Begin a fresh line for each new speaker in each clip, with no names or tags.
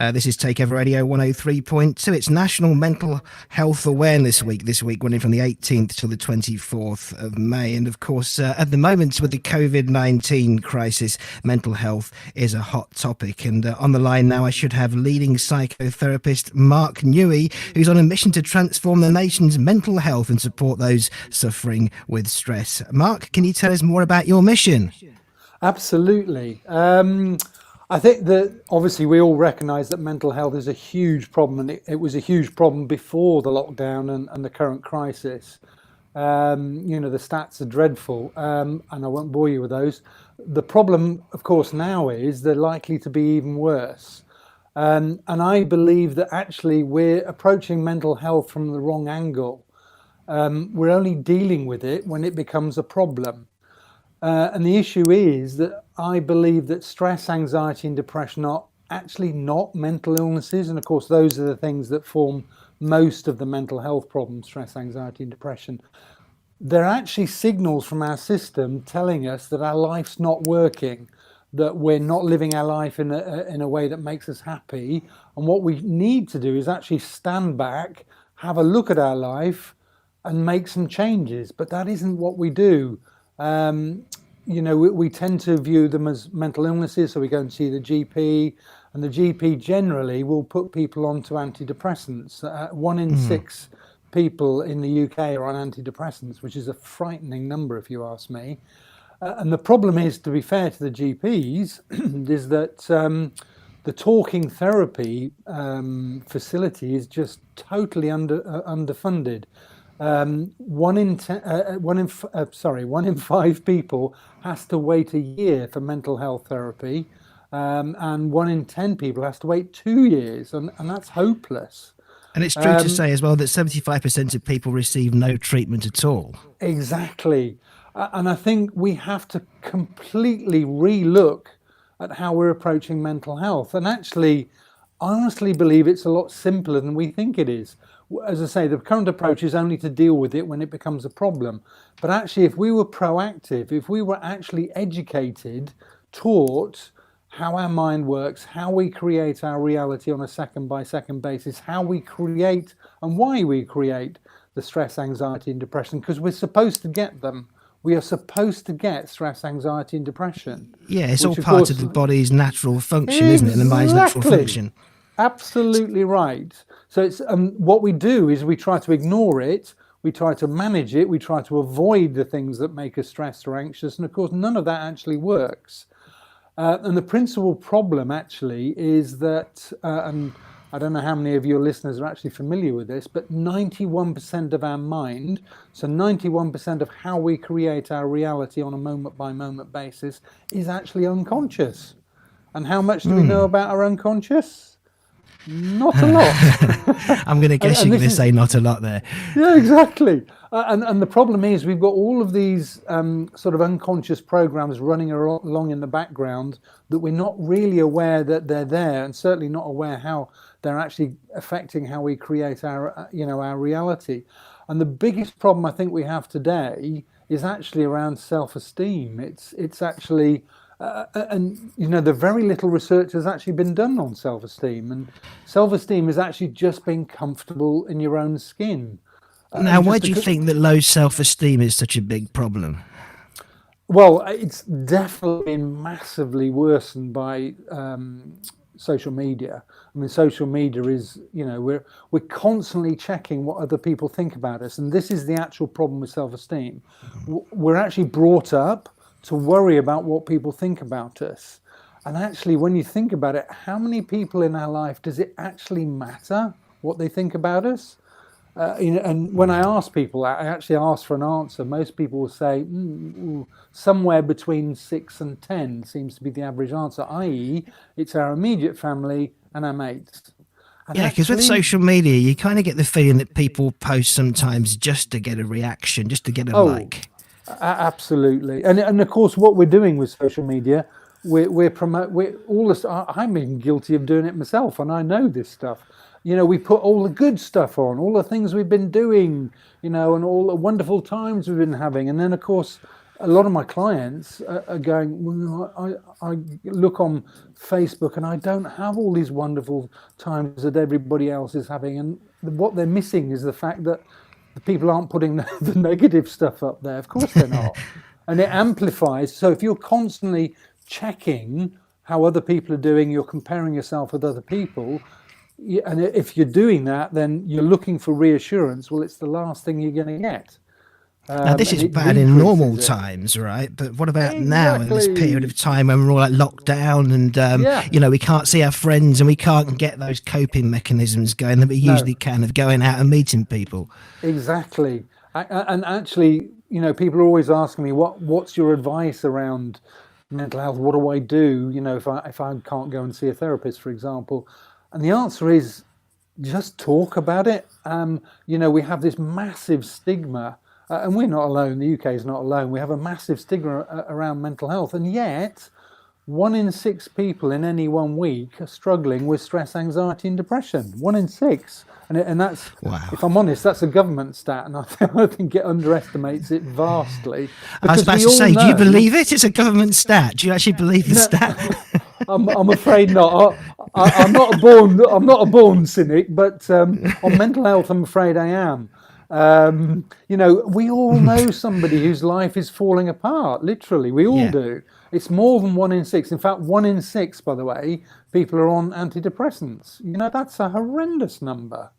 This is Takeover Radio 103.2. It's National Mental Health Awareness Week this week, running from the 18th to the 24th of May. And of course, at the moment with the COVID-19 crisis, mental health is a hot topic. And on the line now, I should have leading psychotherapist Mark Newey, who's on a mission to transform the nation's mental health and support those suffering with stress. Mark, can you tell us more about your mission?
Absolutely. I think that obviously we all recognise that mental health is a huge problem, and it was a huge problem before the lockdown and the current crisis. The stats are dreadful, and I won't bore you with those. The problem, of course, now is they're likely to be even worse. And I believe that actually we're approaching mental health from the wrong angle. We're only dealing with it when it becomes a problem. And the issue is that I believe that stress, anxiety and depression are actually not mental illnesses. And of course, those are the things that form most of the mental health problems, stress, anxiety and depression. They're actually signals from our system telling us that our life's not working, that we're not living our life in a way that makes us happy. And what we need to do is actually stand back, have a look at our life and make some changes. But that isn't what we do. We tend to view them as mental illnesses, so we go and see the GP, and the GP generally will put people onto antidepressants. 1 in 6 people in the UK are on antidepressants, which is a frightening number if you ask me. And the problem is, to be fair to the GPs, is that the talking therapy facility is just totally underfunded. 1 in 5 people has to wait a year for mental health therapy, and 1 in 10 people has to wait 2 years, and that's hopeless.
And it's true to say as well that 75% of people receive no treatment at all.
Exactly. And I think we have to completely re-look at how we're approaching mental health. And actually, I honestly believe it's a lot simpler than we think it is. As I say, the current approach is only to deal with it when it becomes a problem. But actually, if we were proactive, if we were actually educated, taught how our mind works, how we create our reality on a second-by-second basis, how we create and why we create the stress, anxiety and depression, because we're supposed to get them. We are supposed to get stress, anxiety and depression.
Yeah, it's all part of the body's natural function, isn't it? And the mind's natural function.
Absolutely right. So it's what we do is we try to ignore it, we try to manage it, we try to avoid the things that make us stressed or anxious, and of course none of that actually works. And the principal problem actually is that, and I don't know how many of your listeners are actually familiar with this, but 91% of our mind, so 91% of how we create our reality on a moment-by-moment basis is actually unconscious. And how much do we know about our unconscious? Not a lot.
I'm going to guess you're going to say not a lot there.
Yeah, exactly. And the problem is we've got all of these sort of unconscious programs running along in the background that we're not really aware that they're there, and certainly not aware how they're actually affecting how we create our reality. And the biggest problem I think we have today is actually around self-esteem. It's actually the very little research has actually been done on self-esteem, and self-esteem is actually just being comfortable in your own skin.
Now, why do you think that low self-esteem is such a big problem?
Well, it's definitely been massively worsened by social media. I mean, social media is, we're constantly checking what other people think about us, and this is the actual problem with self-esteem. We're actually brought up to worry about what people think about us. And actually, when you think about it, how many people in our life does it actually matter what they think about us? And when I ask people, I actually ask for an answer. Most people will say somewhere between 6 and 10 seems to be the average answer, i.e. it's our immediate family and our mates. And
yeah, because with social media, you kind of get the feeling that people post sometimes just to get a reaction, just to get a like.
Absolutely. And of course, what we're doing with social media, we're all this. I'm even guilty of doing it myself, and I know this stuff. We put all the good stuff on, all the things we've been doing, and all the wonderful times we've been having. And then, of course, a lot of my clients are going, well, I look on Facebook and I don't have all these wonderful times that everybody else is having. And what they're missing is the fact that the people aren't putting the negative stuff up there. Of course they're not. And it amplifies. So if you're constantly checking how other people are doing, you're comparing yourself with other people. And if you're doing that, then you're looking for reassurance. Well, it's the last thing you're going to get.
Now, this is bad in normal times, right? But what about now in this period of time when we're all like locked down and, we can't see our friends and we can't get those coping mechanisms going that we usually can of going out and meeting people?
Exactly. And actually, people are always asking me, what's your advice around mental health? What do I do, if I can't go and see a therapist, for example? And the answer is just talk about it. We have this massive stigma. And we're not alone, the UK is not alone. We have a massive stigma around mental health. And yet, 1 in 6 people in any 1 week are struggling with stress, anxiety and depression. 1 in 6. And that's, wow. If I'm honest, that's a government stat. And I think it underestimates it vastly.
I was about to say, do you believe it? It's a government stat. Do you actually believe the stat?
I'm afraid not. I'm not a born cynic, but on mental health, I'm afraid I am. We all know somebody whose life is falling apart. Literally, we all do. It's more than 1 in 6. In fact, 1 in 6, by the way, people are on antidepressants. That's a horrendous number.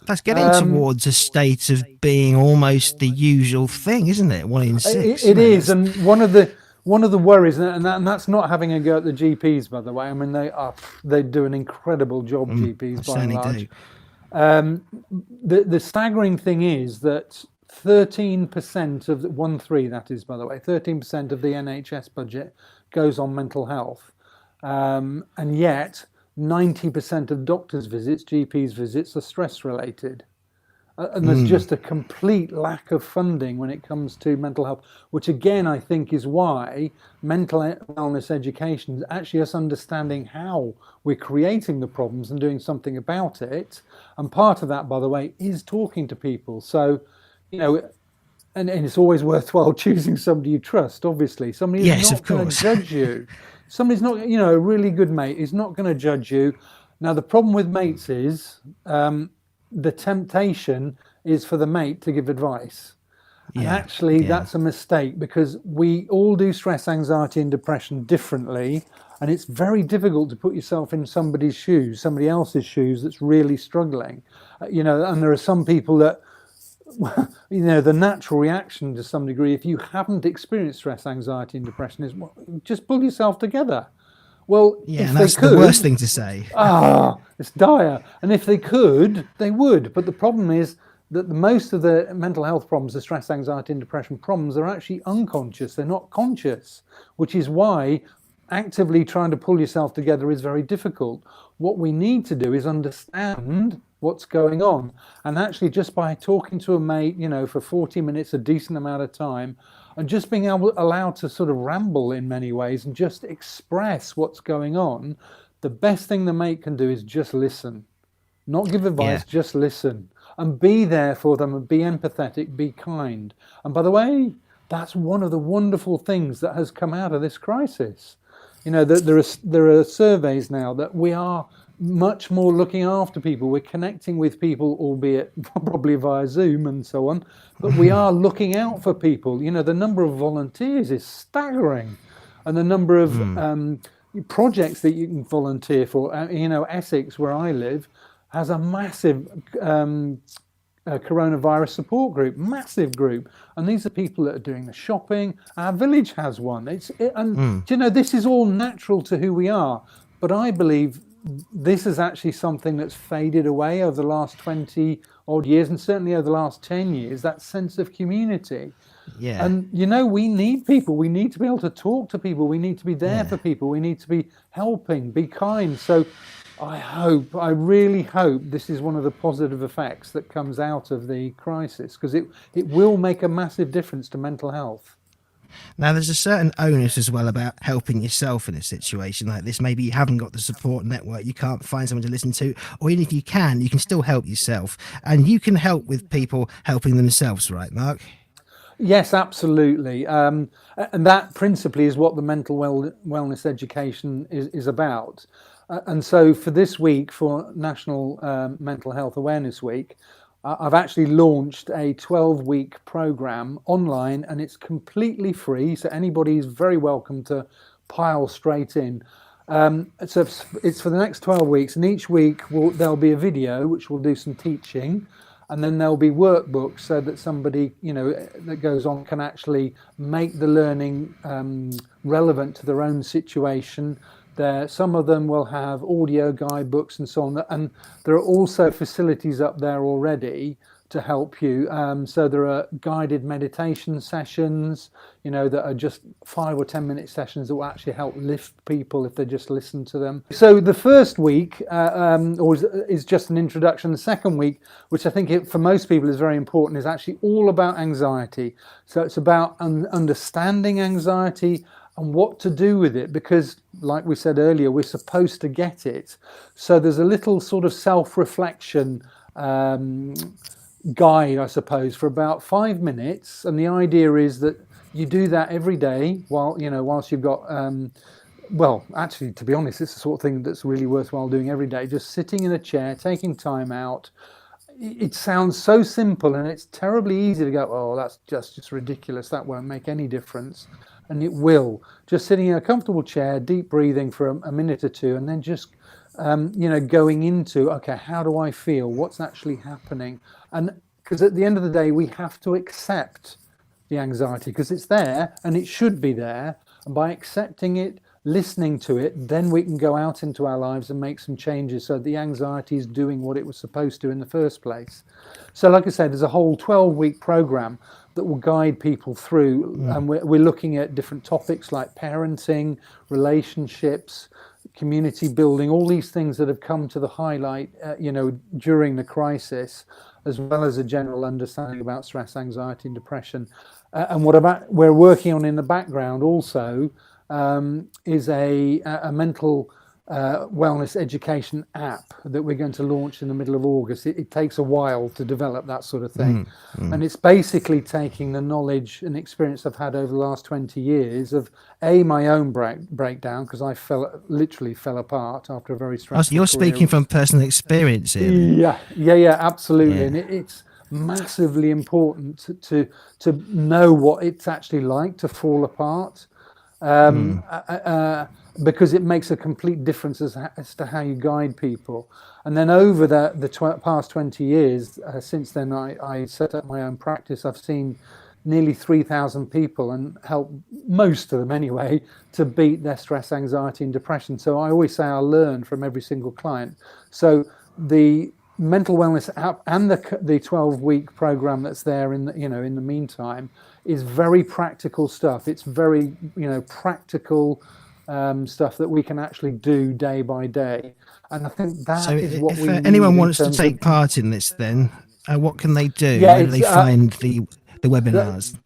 That's getting towards a state of being almost the usual thing, isn't it? 1 in 6.
It is, and one of the worries, and that's not having a go at the GPs, by the way. I mean, they do an incredible job, GPs by and large. The staggering thing is that 13% of 13, that is, by the way, 13% of the NHS budget goes on mental health, and yet 90% of doctors' visits, GPs' visits, are stress related. And there's just a complete lack of funding when it comes to mental health, which again I think is why mental wellness education is actually us understanding how we're creating the problems and doing something about it. And part of that, by the way, is talking to people. So, and it's always worthwhile choosing somebody you trust, obviously. Somebody who's not going to judge you. Somebody's not, a really good mate is not going to judge you. Now, the problem with mates is the temptation is for the mate to give advice. And actually, that's a mistake, because we all do stress, anxiety and depression differently. And it's very difficult to put yourself in somebody else's shoes that's really struggling. And there are some people that, the natural reaction to some degree, if you haven't experienced stress, anxiety and depression, is just pull yourself together. Well,
and that's the worst thing to say.
It's dire. And if they could, they would. But the problem is that most of the mental health problems, the stress, anxiety and depression problems, are actually unconscious. They're not conscious, which is why actively trying to pull yourself together is very difficult. What we need to do is understand what's going on. And actually, just by talking to a mate, for 40 minutes, a decent amount of time, and just being allowed to sort of ramble in many ways and just express what's going on, the best thing the mate can do is just listen. Not give advice, just listen. And be there for them, and be empathetic, be kind. And by the way, that's one of the wonderful things that has come out of this crisis. There are surveys now that we are much more looking after people. We're connecting with people, albeit probably via Zoom and so on, but we are looking out for people. The number of volunteers is staggering, and the number of projects that you can volunteer for. Essex, where I live, has a massive coronavirus support group, massive group, and these are people that are doing the shopping. Our village has one. This is all natural to who we are, but I believe this is actually something that's faded away over the last 20 odd years, and certainly over the last 10 years, that sense of community. And we need people. We need to be able to talk to people. We need to be there for people. We need to be helping, be kind. So I really hope this is one of the positive effects that comes out of the crisis, because it will make a massive difference to mental health.
Now, there's a certain onus as well about helping yourself in a situation like this. Maybe you haven't got the support network, you can't find someone to listen to, or even if you can still help yourself. And you can help with people helping themselves, right, Mark?
Yes, absolutely. And that principally is what the mental wellness education is about. And so for this week, for National Mental Health Awareness Week, I've actually launched a 12-week program online, and it's completely free. So anybody is very welcome to pile straight in. So it's for the next 12 weeks, and each week there'll be a video which will do some teaching. And then there'll be workbooks so that somebody, that goes on can actually make the learning relevant to their own situation. Some of them will have audio guidebooks and so on. And there are also facilities up there already to help you. So there are guided meditation sessions, that are just 5 or 10 minute sessions that will actually help lift people if they just listen to them. So the first week is just an introduction. The second week, which I think for most people is very important, is actually all about anxiety. So it's about understanding anxiety and what to do with it, because like we said earlier, we're supposed to get it. So there's a little sort of self-reflection guide, I suppose, for about 5 minutes, and the idea is that you do that every day whilst you've got well, actually, to be honest, it's the sort of thing that's really worthwhile doing every day, just sitting in a chair, taking time out. It sounds so simple, and it's terribly easy to go, oh, that's just ridiculous, that won't make any difference. And it will. Just sitting in a comfortable chair, deep breathing for a minute or two, and then just going into, okay, how do I feel? What's actually happening? And because at the end of the day, we have to accept the anxiety, because it's there and it should be there. And by accepting it, listening to it, then we can go out into our lives and make some changes so the anxiety is doing what it was supposed to in the first place. So like I said, there's a whole 12-week program that will guide people through. And we're looking at different topics like parenting, relationships, community building, all these things that have come to the highlight, during the crisis, as well as a general understanding about stress, anxiety, and depression. And what we're working on in the background also is a mental wellness education app that we're going to launch in the middle of August. It takes a while to develop that sort of thing. And it's basically taking the knowledge and experience I've had over the last 20 years of my own breakdown, because I literally fell apart after a very stressful
so you're
career.
speaking from personal experience here.
Yeah, absolutely.
Yeah.
And it's massively important to know what it's actually like to fall apart. Because it makes a complete difference as to how you guide people. And then over the past 20 years, since then I set up my own practice, I've seen nearly 3,000 people and helped most of them anyway to beat their stress, anxiety and depression. So I always say I learn from every single client. So the mental wellness app and the 12-week program that's there in the meantime is very practical stuff. It's very practical stuff that we can actually do day by day, and I think that is what we need.
If anyone wants to take part in this, then what can they do? Where do they find the webinars?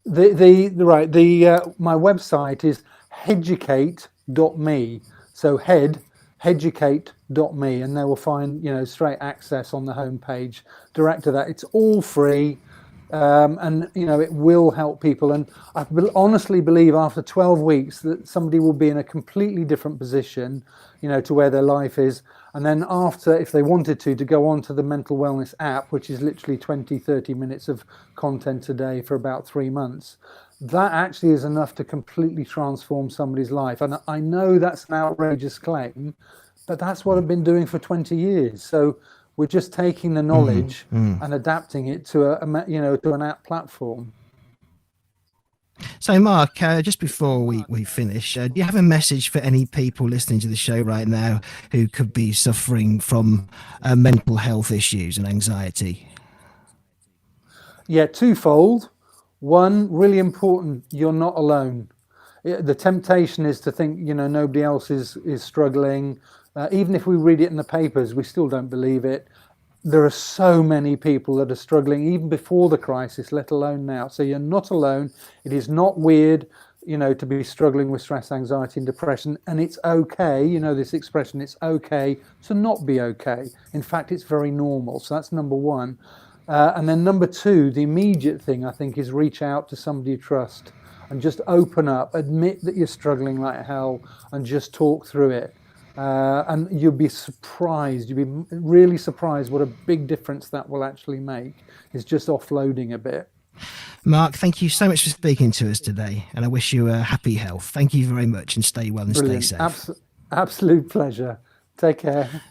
My website is headucate.me. So headucate.me, and they will find straight access on the homepage direct to that. It's all free. And it will help people, and I honestly believe after 12 weeks that somebody will be in a completely different position to where their life is. And then after, if they wanted to go on to the mental wellness app, which is literally 20-30 minutes of content a day for about 3 months, that actually is enough to completely transform somebody's life. And I know that's an outrageous claim, but that's what I've been doing for 20 years. So we're just taking the knowledge and adapting it to to an app platform. So, Mark, just before we finish, do you have a message for any people listening to the show right now who could be suffering from mental health issues and anxiety?
Yeah, twofold. One, really important, you're not alone. The temptation is to think, nobody else is struggling. Even if we read it in the papers, we still don't believe it. There are so many people that are struggling even before the crisis, let alone now. So you're not alone. It is not weird, to be struggling with stress, anxiety and depression. And it's okay, this expression, it's okay to not be okay. In fact, it's very normal. So that's number one. And then number two, the immediate thing I think is reach out to somebody you trust and just open up, admit that you're struggling like hell, and just talk through it. And you'll be surprised, you'll be really surprised what a big difference that will actually make, is just offloading a bit.
Mark, thank you so much for speaking to us today, and I wish you a happy health. Thank you very much, and stay well and
Brilliant.
stay safe.
Absolute pleasure. Take care.